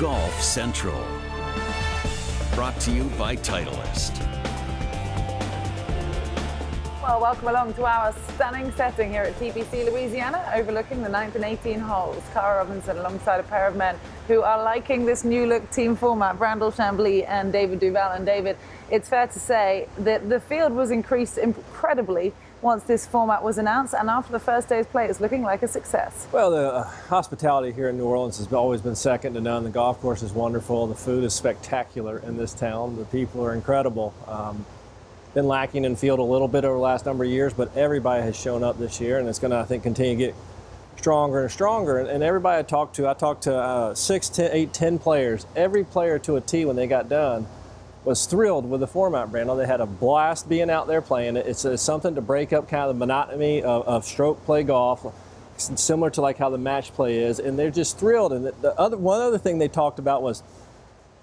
Golf Central. Brought to you by Titleist. Well, welcome along to our stunning setting here at TPC Louisiana, overlooking the 9th and 18 holes. Cara Robinson alongside a pair of men who are liking this new look team format, Brandel Chambly and David Duval. And David, it's fair to say that the field was increased incredibly once this format was announced, and after the first day's play, it's looking like a success. Well, the hospitality here in New Orleans has always been second to none. The golf course is wonderful. The food is spectacular in this town. The people are incredible. Been lacking in field a little bit over the last number of years, but everybody has shown up this year, and it's going to, I think, continue to get stronger and stronger. And everybody I talked to 6, 10, 8, 10 players. Every player to a tee when they got done was thrilled with the format, Brandon. They had a blast being out there playing it. It's something to break up kind of the monotony of stroke play golf, similar to like how the match play is, and they're just thrilled. And one other thing they talked about was,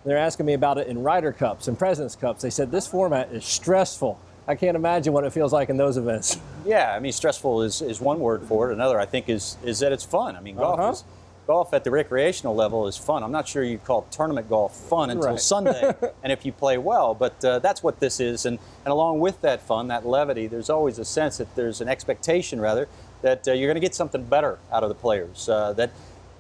they're asking me about it in Ryder Cups and President's Cups. They said this format is stressful. I can't imagine what it feels like in those events. Yeah, I mean, stressful is one word for it. Another, I think, is that it's fun. I mean, golf at the recreational level is fun. I'm not sure you'd call tournament golf fun until Sunday, and if you play well. But that's what this is. And along with that fun, that levity, there's always a sense that there's an expectation, rather, that you're going to get something better out of the players. That,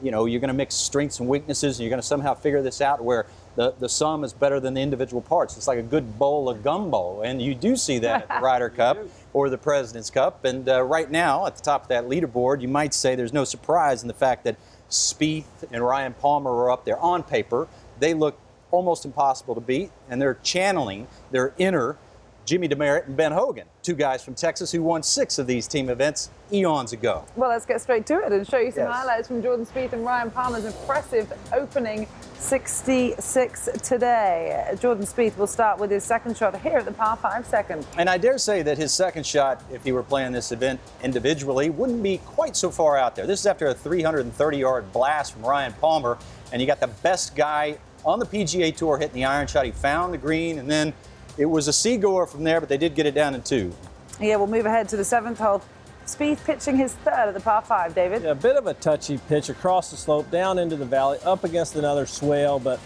you know, you're going to mix strengths and weaknesses, and you're going to somehow figure this out where the sum is better than the individual parts. It's like a good bowl of gumbo, and you do see that at the Ryder Cup or the President's Cup. And right now, at the top of that leaderboard, you might say there's no surprise in the fact that Spieth and Ryan Palmer are up there. On paper, they look almost impossible to beat, and they're channeling their inner Jimmy Demerit and Ben Hogan, two guys from Texas who won 6 of these team events eons ago. Well, let's get straight to it and show you some highlights from Jordan Spieth and Ryan Palmer's impressive opening 66 today. Jordan Spieth will start with his second shot here at the par 5 second. And I dare say that his second shot, if he were playing this event individually, wouldn't be quite so far out there. This is after a 330-yard blast from Ryan Palmer, and you got the best guy on the PGA Tour hitting the iron shot. He found the green, and then it was a seagoer from there, but they did get it down in 2. Yeah, we'll move ahead to the 7th hole. Spieth pitching his third at the par 5, David. Yeah, a bit of a touchy pitch across the slope, down into the valley, up against another swale, but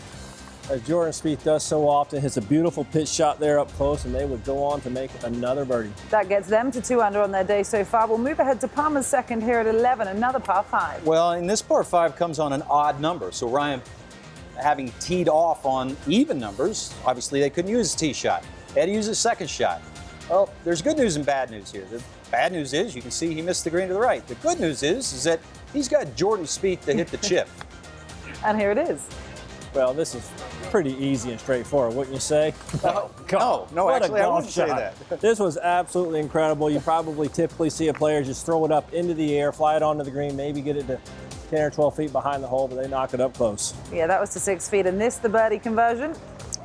as Jordan Spieth does so often, hits a beautiful pitch shot there up close, and they would go on to make another birdie. That gets them to 2 under on their day so far. We'll move ahead to Palmer's second here at 11, another par 5. Well, and this par 5 comes on an odd number, so Ryan, having teed off on even numbers, obviously they couldn't use his tee shot. They had to use his second shot. Well, there's good news and bad news here. The bad news is you can see he missed the green to the right. The good news is that he's got Jordan Spieth to hit the chip. And here it is. Well, this is pretty easy and straightforward, wouldn't you say? No, actually, I wouldn't say that. This was absolutely incredible. You probably typically see a player just throw it up into the air, fly it onto the green, maybe get it to 10 or 12 feet behind the hole, but they knock it up close. Yeah, that was to 6 feet, and this the birdie conversion.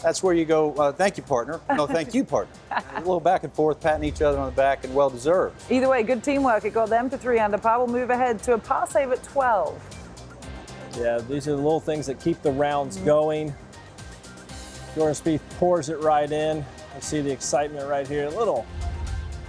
That's where you go, thank you, partner. No, thank you, partner. A little back and forth, patting each other on the back, and well-deserved. Either way, good teamwork. It got them to 3 under par. We'll move ahead to a par save at 12. Yeah, these are the little things that keep the rounds going. Jordan Spieth pours it right in. You see the excitement right here. A little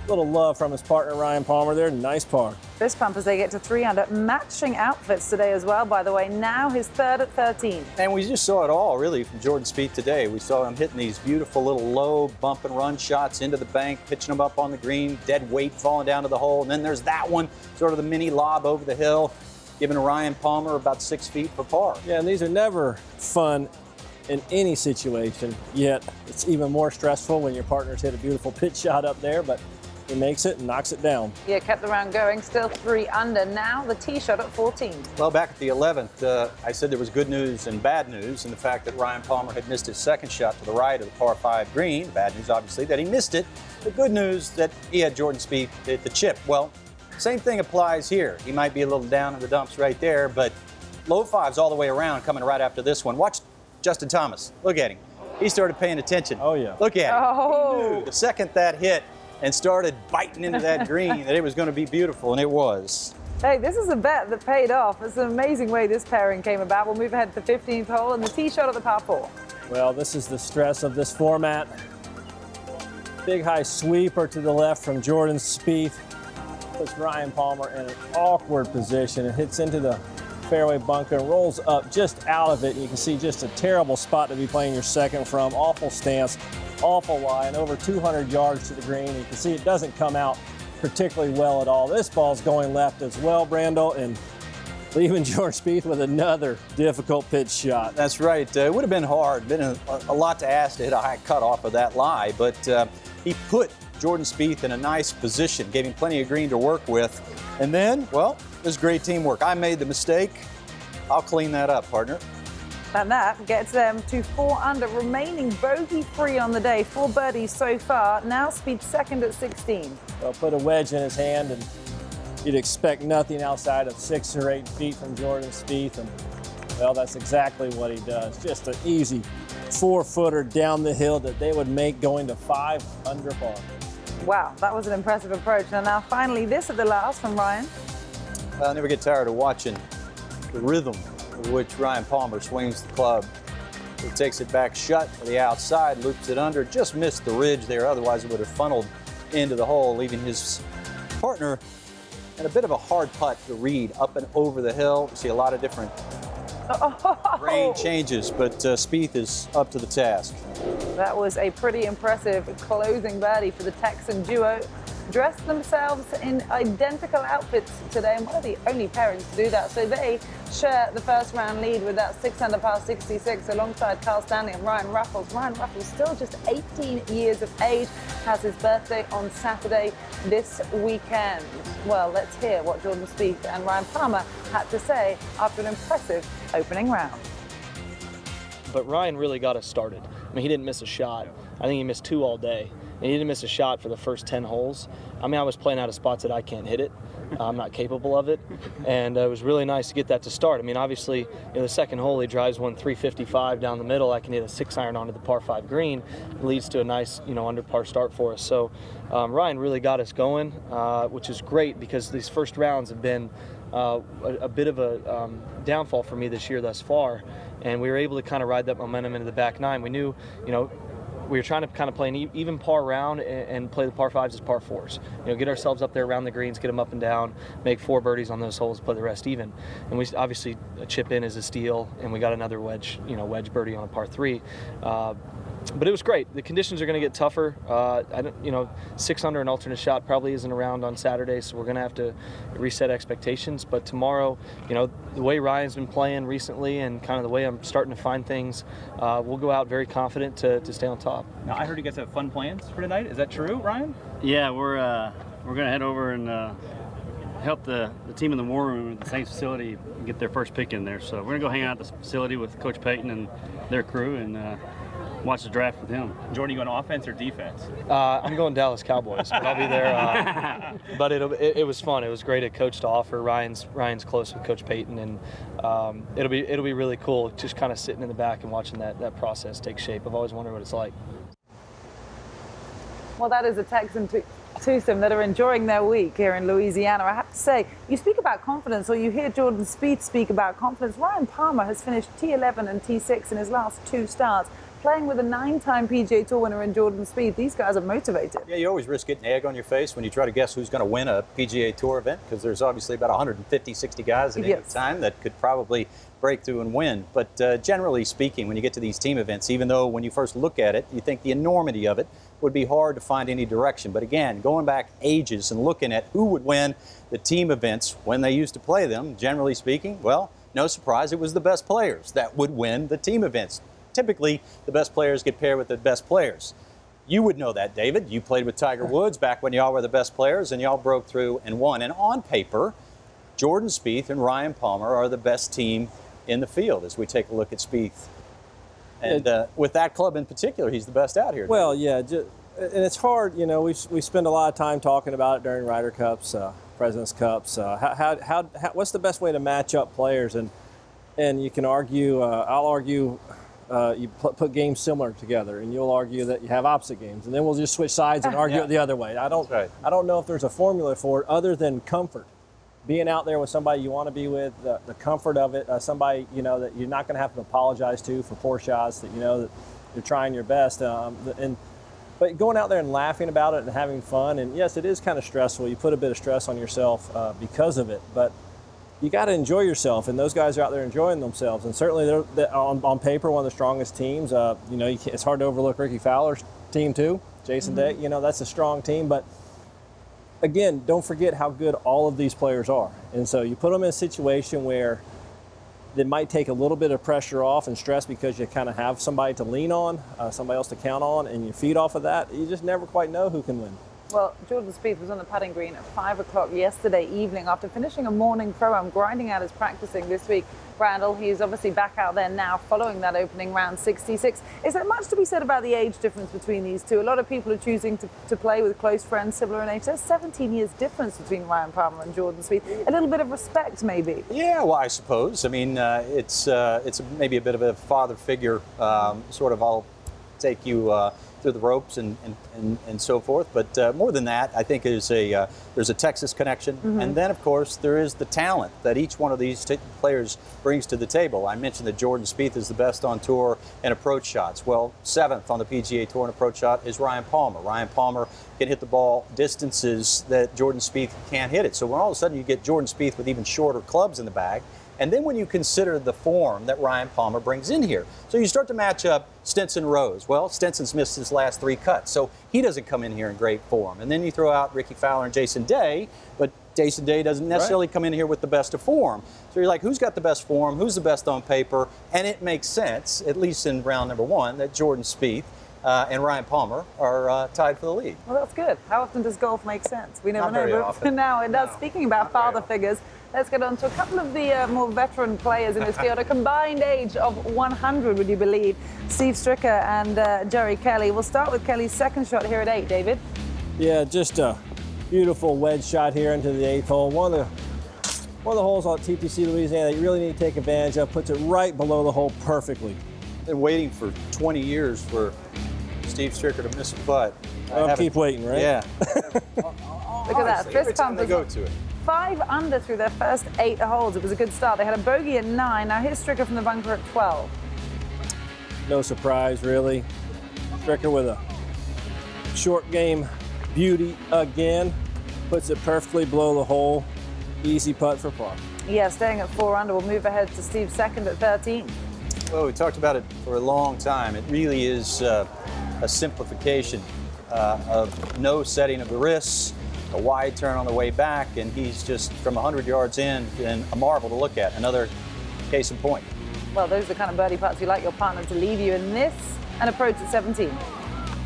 love from his partner, Ryan Palmer there. Nice par. Fist pump as they get to 3 under. Matching outfits today as well, by the way. Now his third at 13. And we just saw it all, really, from Jordan Spieth today. We saw him hitting these beautiful little low bump and run shots into the bank, pitching them up on the green, dead weight falling down to the hole. And then there's that one, sort of the mini lob over the hill, giving Ryan Palmer about 6 feet for par. Yeah, and these are never fun in any situation, yet it's even more stressful when your partner's hit a beautiful pitch shot up there, but he makes it and knocks it down. Yeah, kept the round going, still 3 under. Now the tee shot at 14. Well, back at the 11th, I said there was good news and bad news, and the fact that Ryan Palmer had missed his second shot to the right of the par 5 green. The bad news, obviously, that he missed it. The good news that he had Jordan Spieth hit the chip. Well, same thing applies here. He might be a little down in the dumps right there, but low fives all the way around coming right after this one. Watch Justin Thomas. Look at him. He started paying attention. Oh, yeah. Look at him. Oh. He knew the second that hit and started biting into that green that it was going to be beautiful, and it was. Hey, this is a bet that paid off. It's an amazing way this pairing came about. We'll move ahead to the 15th hole and the tee shot at the par 4. Well, this is the stress of this format. Big high sweeper to the left from Jordan Spieth. Puts Ryan Palmer in an awkward position. It hits into the fairway bunker and rolls up just out of it. And you can see just a terrible spot to be playing your second from. Awful stance, awful lie, and over 200 yards to the green. You can see it doesn't come out particularly well at all. This ball's going left as well, Brandel, and leaving Jordan Spieth with another difficult pitch shot. That's right. It would have been hard, been a lot to ask to hit a high cutoff of that lie, but he put Jordan Spieth in a nice position, gave him plenty of green to work with. And then, well, it was great teamwork. I made the mistake. I'll clean that up, partner. And that gets them to 4 under, remaining bogey-free on the day. 4 birdies so far. Now Spieth second at 16. Well, put a wedge in his hand, and you'd expect nothing outside of 6 or 8 feet from Jordan Spieth, and well, that's exactly what he does. Just an easy 4-footer down the hill that they would make going to 5 under par. Wow, that was an impressive approach. And now finally, this at the last from Ryan. I never get tired of watching the rhythm with which Ryan Palmer swings the club. He takes it back shut to the outside, loops it under, just missed the ridge there. Otherwise, it would have funneled into the hole, leaving his partner and a bit of a hard putt to read up and over the hill. You see a lot of different rain changes, but Spieth is up to the task. That was a pretty impressive closing birdie for the Texan duo. Dressed themselves in identical outfits today, and one of the only pairings to do that. So they share the first round lead with that 6 under par 66 alongside Carl Stanley and Ryan Ruffles. Ryan Ruffles, still just 18 years of age, has his birthday on Saturday this weekend. Well, let's hear what Jordan Spieth and Ryan Palmer had to say after an impressive opening round. But Ryan really got us started. I mean, he didn't miss a shot. I think he missed 2 all day. And he didn't miss a shot for the first 10 holes. I mean, I was playing out of spots that I can't hit it. I'm not capable of it. And it was really nice to get that to start. I mean, obviously, the second hole, he drives one 355 down the middle. I can hit a 6-iron onto the par 5 green. It leads to a nice, under par start for us. So Ryan really got us going, which is great because these first rounds have been a bit of a downfall for me this year thus far. And we were able to kind of ride that momentum into the back 9. We knew, we were trying to kind of play an even par round and play the par 5s as par 4s. Get ourselves up there around the greens, get them up and down, make 4 birdies on those holes, play the rest even. And we obviously a chip in is a steal, and we got another wedge birdie on a par 3. But it was great. The conditions are going to get tougher. 6 under an alternate shot probably isn't around on Saturday, so we're going to have to reset expectations. But tomorrow, the way Ryan's been playing recently and kind of the way I'm starting to find things, we'll go out very confident to stay on top. Now, I heard you guys have fun plans for tonight. Is that true, Ryan? Yeah, we're going to head over and help the team in the war room at the Saints facility get their first pick in there. So we're going to go hang out at the facility with Coach Payton and their crew and watch the draft with him. Jordan, you going offense or defense? I'm going Dallas Cowboys, but I'll be there. But it was fun. It was great at Coach to offer. Ryan's close with Coach Payton, and it'll be really cool just kind of sitting in the back and watching that process take shape. I've always wondered what it's like. Well, that is a Texan twosome that are enjoying their week here in Louisiana. I have to say, you speak about confidence, or you hear Jordan Spieth speak about confidence. Ryan Palmer has finished T11 and T6 in his last 2 starts, playing with a 9-time PGA Tour winner in Jordan Spieth. These guys are motivated. Yeah, you always risk getting egg on your face when you try to guess who's going to win a PGA Tour event, because there's obviously about 150, 60 guys at any time that could probably break through and win. But generally speaking, when you get to these team events, even though when you first look at it, you think the enormity of it would be hard to find any direction. But again, going back ages and looking at who would win the team events when they used to play them, generally speaking, well, no surprise, it was the best players that would win the team events. Typically, the best players get paired with the best players. You would know that, David. You played with Tiger Woods back when y'all were the best players, and y'all broke through and won. And on paper, Jordan Spieth and Ryan Palmer are the best team in the field as we take a look at Spieth. And with that club in particular, he's the best out here. Well, yeah, and it's hard. We spend a lot of time talking about it during Ryder Cups, President's Cups. What's the best way to match up players? And you can argue. I'll argue. You put games similar together, and you'll argue that you have opposite games, and then we'll just switch sides and argue it the other way. I don't know if there's a formula for it other than comfort. Being out there with somebody you want to be with, the comfort of it, somebody that you're not going to have to apologize to for poor shots, that that you're trying your best, but going out there and laughing about it and having fun, and yes, it is kind of stressful. You put a bit of stress on yourself because of it, but you got to enjoy yourself, and those guys are out there enjoying themselves. And certainly, they're on paper one of the strongest teams. It's hard to overlook Ricky Fowler's team too. Jason Day, that's a strong team. But again, don't forget how good all of these players are. And so you put them in a situation where it might take a little bit of pressure off and stress because you kind of have somebody to lean on, somebody else to count on, and you feed off of that. You just never quite know who can win. Well, Jordan Spieth was on the putting green at 5 o'clock yesterday evening after finishing a morning pro-am, grinding out his practicing this week. Randall, he's obviously back out there now following that opening round 66. Is there much to be said about the age difference between these two? A lot of people are choosing to play with close friends similar in age. There's 17 years difference between Ryan Palmer and Jordan Spieth. A little bit of respect, maybe. Yeah, well, I suppose. I mean, it's maybe a bit of a father figure, sort of, I'll take you through the ropes and so forth. But more than that, I think there's a Texas connection. And then, of course, there is the talent that each one of these players brings to the table. I mentioned that Jordan Spieth is the best on tour in approach shots. Well, 7th on the PGA Tour in approach shot is Ryan Palmer. Ryan Palmer can hit the ball distances that Jordan Spieth can't hit it. So when all of a sudden you get Jordan Spieth with even shorter clubs in the bag, and then when you consider the form that Ryan Palmer brings in here, so you start to match up Stinson Rose. Well, Stinson's missed his last 3 cuts, so he doesn't come in here in great form. And then you throw out Ricky Fowler and Jason Day, but Jason Day doesn't necessarily come in here with the best of form. So you're like, who's got the best form? Who's the best on paper? And it makes sense, at least in round number 1, that Jordan Spieth and Ryan Palmer are tied for the lead. Well, that's good. How often does golf make sense? We never Not very know, but often. now it does. No, Speaking about father figures, let's get on to a couple of the more veteran players in this field. A combined age of 100, would you believe? Steve Stricker and Jerry Kelly. We'll start with Kelly's second shot here at 8, David. Yeah, just a beautiful wedge shot here into the 8th hole. One of the holes on TPC Louisiana that you really need to take advantage of. Puts it right below the hole perfectly. Been waiting for 20 years for Steve Stricker to miss a putt. I'll keep waiting, right? Yeah. Look at that. Every Fist time pump they is go to it. 5 under through their first 8 holes. It was a good start. They had a bogey at 9. Now here's Stricker from the bunker at 12. No surprise, really. Stricker with a short game beauty again. Puts it perfectly below the hole. Easy putt for par. Yeah, staying at 4 under. We'll move ahead to Steve's second at 13. Well, we talked about it for a long time. It really is a simplification of no setting of the wrists, a wide turn on the way back, and he's just from 100 yards in and a marvel to look at. Another case in point. Well, those are the kind of birdie putts you like your partner to leave you in this and approach at 17.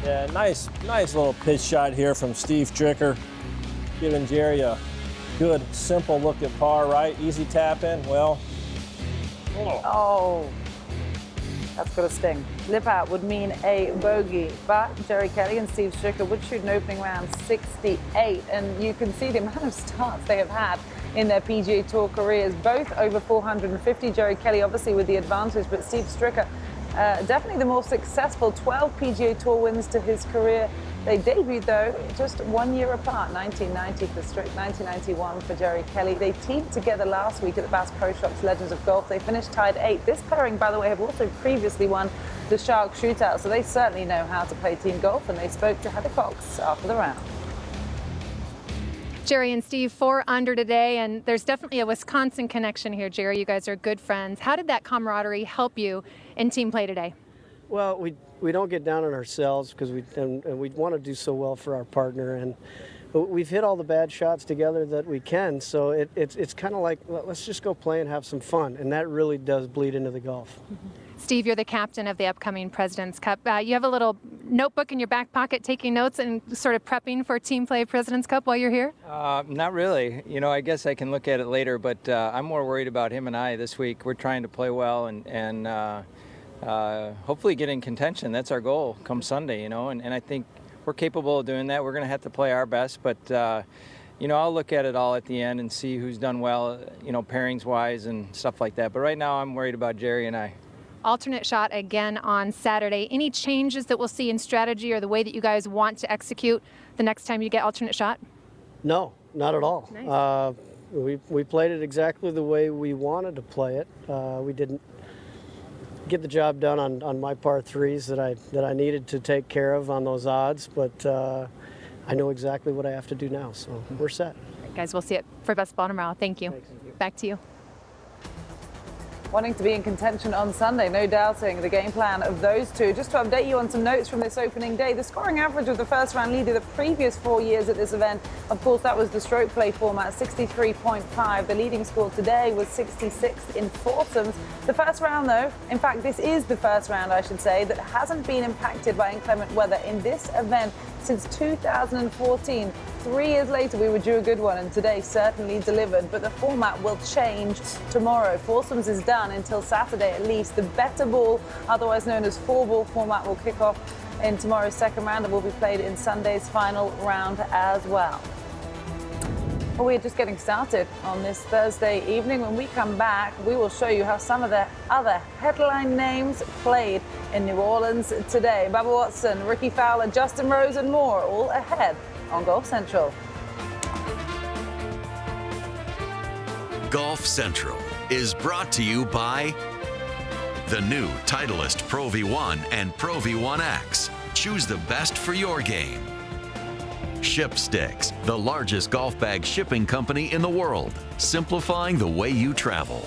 Yeah, nice little pitch shot here from Steve Stricker, giving Jerry a good, simple look at par, right? Easy tap in. Well, oh, that's got a sting. Lip out would mean a bogey, but Jerry Kelly and Steve Stricker would shoot an opening round 68, and you can see the amount of starts they have had in their PGA Tour careers, both over 450. Jerry Kelly obviously with the advantage, but Steve Stricker definitely the more successful. 12 PGA Tour wins to his career. They debuted, though, just 1 year apart, 1990 for Strick, 1991 for Jerry Kelly. They teamed together last week at the Bass Pro Shops Legends of Golf. They finished tied 8th. This pairing, by the way, have also previously won the Shark Shootout, so they certainly know how to play team golf, and they spoke to Heather Cox after the round. Jerry and Steve, 4 under today, and there's definitely a Wisconsin connection here, Jerry. You guys are good friends. How did that camaraderie help you in team play today? Well, we don't get down on ourselves because we want to do so well for our partner, and we've hit all the bad shots together that we can. So it's kind of like, let's just go play and have some fun, and that really does bleed into the golf. Steve, you're the captain of the upcoming President's Cup. You have a little notebook in your back pocket taking notes and sort of prepping for team play President's Cup while you're here? Not really. You know, I guess I can look at it later, but I'm more worried about him and I this week. We're trying to play well and hopefully get in contention. That's our goal come Sunday, you know, and I think we're capable of doing that. We're going to have to play our best, but, you know, I'll look at it all at the end and see who's done well, you know, pairings-wise and stuff like that. But right now I'm worried about Jerry and I. Alternate shot again on Saturday. Any changes that we'll see in strategy or the way that you guys want to execute the next time you get alternate shot? No, not at all. Nice. We played it exactly the way we wanted to play it. We didn't get the job done on my par 3s that I needed to take care of on those odds, but I know exactly what I have to do now, so we're set. guys, we'll see it for best ball tomorrow. Thank you. Back to you. Wanting to be in contention on Sunday, no doubting the game plan of those two. Just to update you on some notes from this opening day, the scoring average of the first round leader the previous 4 years at this event, of course, that was the stroke play format, 63.5. The leading score today was 66 in foursomes. The first round, though, in fact, this is the first round, I should say, that hasn't been impacted by inclement weather in this event since 2014. 3 years later, we were due a good one, and today certainly delivered. But the format will change tomorrow. Foursomes is done until Saturday at least. The better ball, otherwise known as 4-ball format, will kick off in tomorrow's second round and will be played in Sunday's final round as well. Well, we're just getting started on this Thursday evening. When we come back, we will show you how some of the other headline names played in New Orleans today. Bubba Watson, Ricky Fowler, Justin Rose, and more, all ahead on Golf Central. Golf Central is brought to you by the new Titleist Pro V1 and Pro V1X. Choose the best for your game. ShipSticks, the largest golf bag shipping company in the world, simplifying the way you travel.